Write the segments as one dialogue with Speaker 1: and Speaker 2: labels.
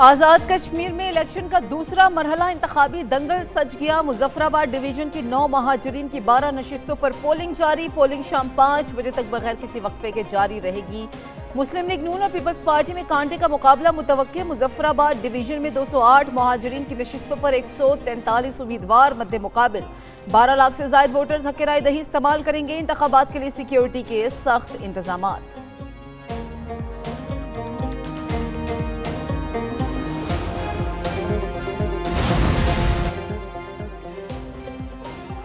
Speaker 1: आज़ाद कश्मीर में इलेक्शन का दूसरा मरहला इंतखाबी दंगल सज गया। मुजफ्फराबाद डिवीजन की 9 महाजरीन की 12 नशिस्तों पर पोलिंग जारी। पोलिंग शाम 5 बजे तक बगैर किसी वक्फे के जारी रहेगी। मुस्लिम लीग नून और पीपल्स पार्टी में कांटे का मुकाबला मुतवक्के। मुजफ्फराबाद डिवीजन में 208 महाजरीन की नशिस्तों पर 143 उम्मीदवार मद्दे मुकाबिल। 12 लाख से ज्यादा वोटर्स हक राय दही इस्तेमाल करेंगे। इंतखाबात के लिए सिक्योरिटी के सख्त इंतजाम।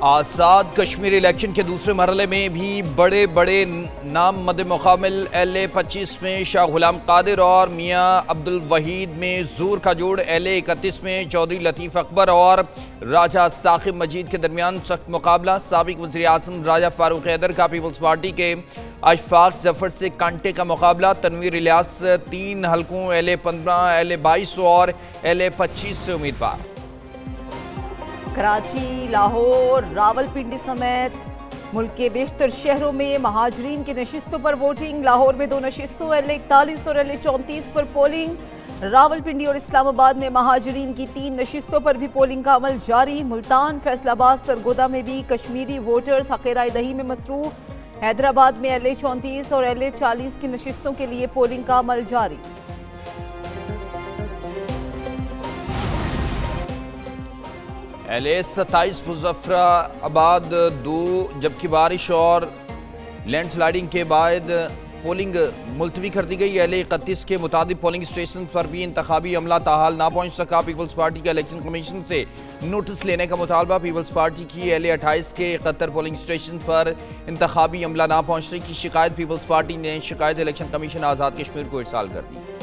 Speaker 2: आज़ाद कश्मीर इलेक्शन के दूसरे मरहले में भी बड़े बड़े नाम मद्दे मुकाबिल। LA-25 में शाह गुलाम कादिर और मियाँ अब्दुल वहीद में ज़ूर का जोड़। LA-31 में चौधरी लतीफ़ अकबर और राजा साकिब मजीद के दरमियान सख्त मुकाबला। साबिक वज़ीर आज़म राजा फारूक हैदर का पीपल्स पार्टी के अशफाक जफर से कांटे का मुकाबला। तनवीर इलियास 3 हलकों LA-15, LA-22 और LA-25 से उम्मीदवार।
Speaker 1: कराची, लाहौर, रावलपिंडी समेत मुल्क के बेशतर शहरों में महाजरीन की नशिस्तों पर वोटिंग। लाहौर में 2 नशिस्तों LA-41 और LA-34 पर पोलिंग। रावलपिंडी और इस्लामाबाद में महाजरीन की 3 नशिस्तों पर भी पोलिंग का अमल जारी। मुल्तान, फैसलाबाद, सरगोदा में भी कश्मीरी वोटर्स हक राय दही में मसरूफ। हैदराबाद में LA-34 और LA-40 की नशिस्तों के लिए पोलिंग का अमल जारी।
Speaker 2: LA-27 मुजफ्फराबाद 2, जबकि बारिश और लैंडस्लाइडिंग के बाद पोलिंग मुलतवी कर दी गई। LA-31 के मुताबिक पोलिंग स्टेशन पर भी इंतखाबी अमला ताहाल ना पहुंच सका। पीपल्स पार्टी का इलेक्शन कमीशन से नोटिस लेने का मुतालबा। पीपल्स पार्टी की LA-28 के 71 पोलिंग स्टेशन पर इंतखाबी अमला ना पहुंचने की शिकायत पीपल्स पार्टी ने शिकायत इलेक्शन कमीशन आज़ाद कश्मीर को इरसाल कर दी।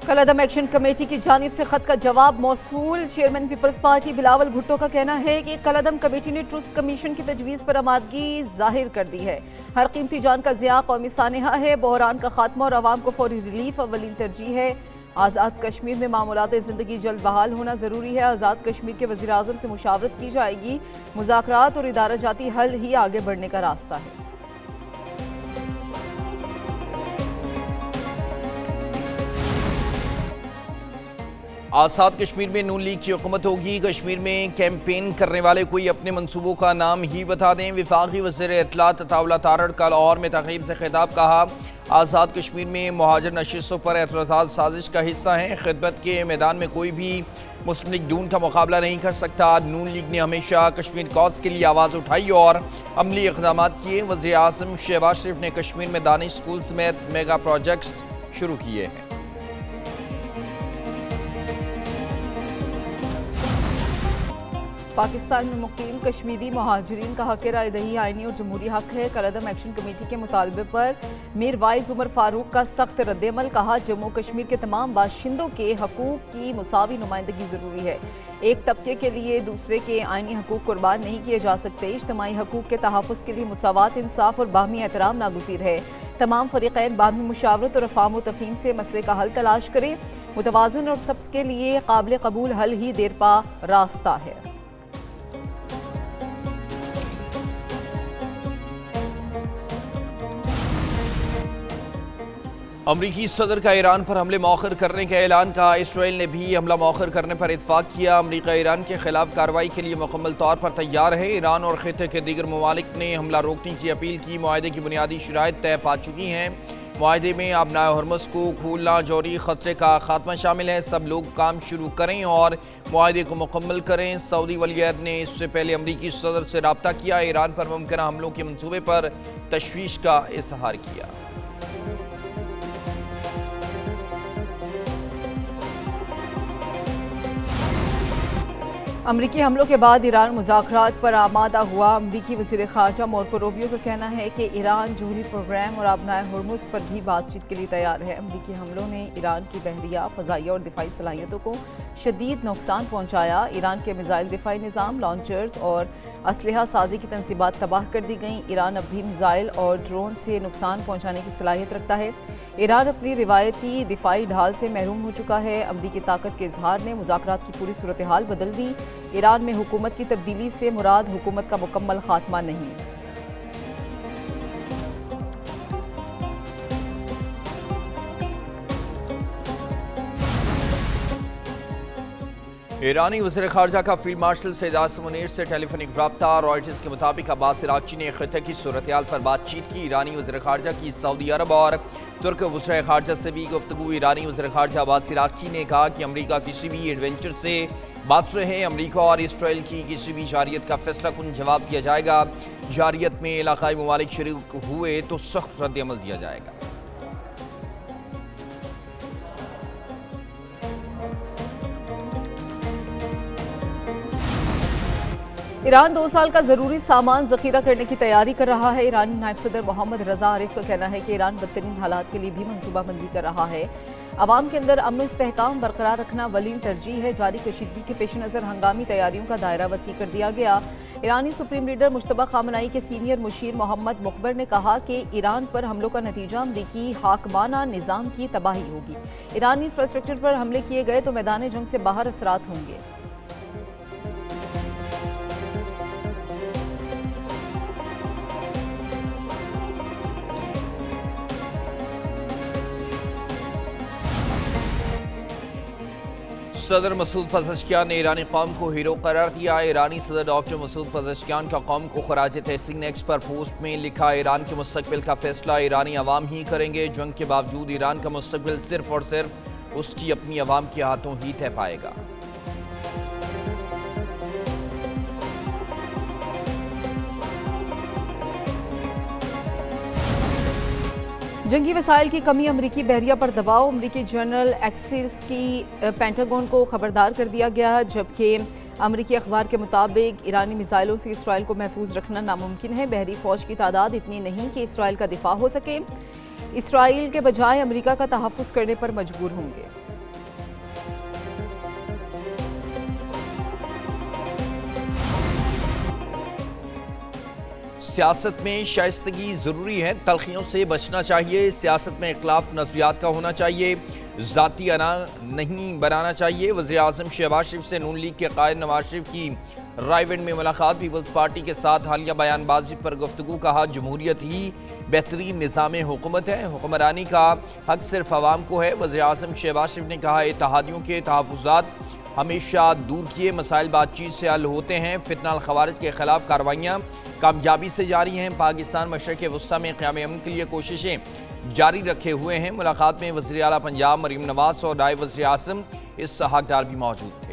Speaker 1: कलअदम एक्शन कमेटी की जानिब से खत का जवाब मौसूल। Chairman Peoples Party Bilawal Bhutto का कहना है कि कलअदम कमेटी ने ट्रुथ कमीशन की तजवीज़ पर आमादगी जाहिर कर दी है। हर कीमती जान का ज़िया कौमी सानहा है। बहरान का खात्मा और आवाम को फौरी रिलीफ अव्वलीन तरजीह है। आज़ाद कश्मीर में मामूलात ज़िंदगी जल्द बहाल होना ज़रूरी है। आज़ाद कश्मीर के वज़ीर आज़म से मुशावरत की जाएगी। मुज़ाकरात और इदारा जाती हल ही आगे बढ़ने का रास्ता है।
Speaker 2: आज़ाद कश्मीर में नून लीग की हुकूमत होगी। कश्मीर में कैंपेन करने वाले कोई अपने मनसूबों का नाम ही बता दें। वफाकी वज़ीर इत्तलात अताउल्लाह तारड़ का लाहौर में तकरीब से खिताब। कहा, आज़ाद कश्मीर में मुहाजिर नशिस्तों पर एतराज़ात साजिश का हिस्सा हैं। खिदमत के मैदान में कोई भी मुस्लिम लीग नून का मुकाबला नहीं कर सकता। नून लीग ने हमेशा कश्मीर कॉज के लिए आवाज़ उठाई और अमली इक़दाम किए। वज़ीर आज़म शहबाज शरीफ ने कश्मीर में दानिश स्कूल समेत मेगा प्रोजेक्ट्स शुरू किए हैं।
Speaker 1: पाकिस्तान में मुकीम कश्मीरी महाजरीन का हक राय दही आईनी और जमहूरी हक है। कलअदम एक्शन कमेटी के मुतालबे पर मीर वाइज उमर फारूक का सख्त रद्दअमल। कहा, जम्मू कश्मीर के तमाम बाशिंदों के हकूक की मुसावी नुमाइंदगी ज़रूरी है। एक तबके के लिए दूसरे के आईनी हकूक कुर्बान नहीं किए जा सकते। इज्तिमाई हकूक के तहफ़्फ़ुज़ के लिए मुसावात, इंसाफ और बाहमी एहतराम नागुज़ीर है। तमाम फ़रीक़ैन बाहमी मुशावरत और अफ़ाम व तफ़हीम से मसले का हल तलाश करें। मुतवाज़िन और सबके लिए काबिल कबूल हल ही देरपा रास्ता है।
Speaker 2: अमरीकी सदर का ईरान पर हमले मौखर करने का ऐलान। कहा, इसराइल ने भी हमला मौखर करने पर इत्तफाक किया। अमरीका ईरान के खिलाफ कार्रवाई के लिए मुकम्मल तौर पर तैयार है। ईरान और खित्ते के दीगर ममालिक ने हमला रोकने की अपील की। मुआहदे की बुनियादी शराइत तय पा चुकी हैं। मुआहदे में आबनाए हरमुज़ को खोलना, जौहरी खदशे का खात्मा शामिल है। सब लोग काम शुरू करें और मुआहदे को मुकम्मल करें। सऊदी वलीअहद ने इससे पहले अमरीकी सदर से रब्ता किया। ईरान पर मुमकिन हमलों के मनसूबे पर तशवीश का इजहार किया।
Speaker 1: अमरीकी हमलों के बाद ईरान मुज़ाकरात पर आमादा हुआ। अमरीकी वज़ीर ख़ारजा मार्को रूबियो का कहना है कि ईरान जौहरी प्रोग्राम और आबनाए हरमुज़ पर भी बातचीत के लिए तैयार है। अमरीकी हमलों ने ईरान की बहरिया, फ़ज़ाइया और दिफाई सलाहियतों को शदीद नुकसान पहुँचाया। ईरान के मिसाइल दिफाई निज़ाम, लॉन्चर्स और असलहा साजी की तनसीबात तबाह कर दी गई। ईरान अब भी मिसाइल और ड्रोन से नुकसान पहुँचाने की सलाहियत रखता है। ईरान अपनी रिवायती दिफाई ढाल से महरूम हो चुका है। अमरीकी ताकत के इजहार ने मुज़ाकरात की पूरी सूरत हाल बदल दी। ईरान में हुकूमत की तब्दीली से मुराद हुकूमत का मुकम्मल खात्मा नहीं।
Speaker 2: ईरानी वज़ीर ख़ारजा का फील्ड मार्शल सैयद आसिम मुनीर से टेलीफोनिक रब्ता। रॉयटर्स के मुताबिक अब्बास इराक़ची ने ख़ित्ते की सूरत-ए-हाल पर बातचीत की। ईरानी वज़ीर ख़ारजा की सऊदी अरब और तुर्क वज़ीर ख़ारजा से भी गुफ्तगू। ईरानी वज़ीर ख़ारजा अब्बास इराक़ची ने कहा कि अमरीका किसी भी एडवेंचर से बात है। अमरीका और इसराइल की किसी भी जारियत का फैसला कुन जवाब दिया जाएगा। जारियत में इलाक़ाई ममालिक शरीक हुए तो सख्त रद्द-ए-अमल दिया जाएगा।
Speaker 1: ईरान 2 साल का ज़रूरी सामान ज़ख़ीरा करने की तैयारी कर रहा है। ईरानी नायब सदर मोहम्मद रज़ा आरिफ का कहना है कि ईरान बदतरीन हालात के लिए भी मनसूबाबंदी कर रहा है। अवाम के अंदर अमन इस्तेहकाम बरकरार रखना वलीन तरजीह है। जारी कशीदगी के पेश नज़र हंगामी तैयारियों का दायरा वसी कर दिया गया। ईरानी सुप्रीम लीडर मुश्तबा खामनाई के सीनियर मुशीर मोहम्मद मुखबर ने कहा कि ईरान पर हमलों का नतीजा अमरीकी हाकमाना निज़ाम की तबाही होगी। ईरानी इंफ्रास्ट्रक्चर पर हमले किए गए तो मैदान जंग से बाहर असरात होंगे।
Speaker 2: सदर मसूद पज़ेश्कियान ने ईरानी कौम को हीरो करार दिया। ईरानी सदर डॉक्टर मसूद पज़ेश्कियान का कौम को खराज तहसीन एक्स पर पोस्ट में लिखा, ईरान के मुस्तकबिल का फैसला ईरानी अवाम ही करेंगे। जंग के बावजूद ईरान का मुस्तकबिल सिर्फ और सिर्फ उसकी अपनी अवाम के हाथों ही तय पाएगा।
Speaker 1: जंगी वसाइल की कमी, अमरीकी बहरिया पर दबाव। अमरीकी जनरल एक्सिस की पेंटागन को खबरदार कर दिया गया, जबकि अमरीकी अखबार के मुताबिक ईरानी मिसाइलों से इसराइल को महफूज रखना नामुमकिन है। बहरी फौज की तादाद इतनी नहीं कि इसराइल का दिफा हो सके। इसराइल के बजाय अमरीका का तहफ़्फ़ुज़ करने पर मजबूर होंगे।
Speaker 2: सियासत में शाइस्तगी ज़रूरी है, तलखियों से बचना चाहिए। सियासत में इख्लाफ नज़रियात का होना चाहिए, ज़ाती अना नहीं बनाना चाहिए। वज़ीर आज़म शहबाज शरीफ से नून लीग के कायद नवाज शरीफ की रायगढ़ में मुलाकात। पीपल्स पार्टी के साथ हालिया बयानबाजी पर गुफ्तगू। कहा, जमहूरियत ही बेहतरीन निज़ाम हुकूमत है, हुक्मरानी का हक सिर्फ आवाम को है। वज़ीर आज़म शहबाज शरीफ ने कहा, इत्तेहादियों के तहफ़्फ़ुज़ात हमेशा दूर किए, मसाइल बातचीत से हल होते हैं। फितना खवारिज के खिलाफ कार्रवाइयाँ कामयाबी से जारी हैं। पाकिस्तान मशरक़ वस्ता में क़याम अमन के लिए कोशिशें जारी रखे हुए हैं। मुलाकात में वज़ीर आला पंजाब मरीम नवाज़ और नायब वज़ीर आज़म इसहाक़ डार भी मौजूद थे।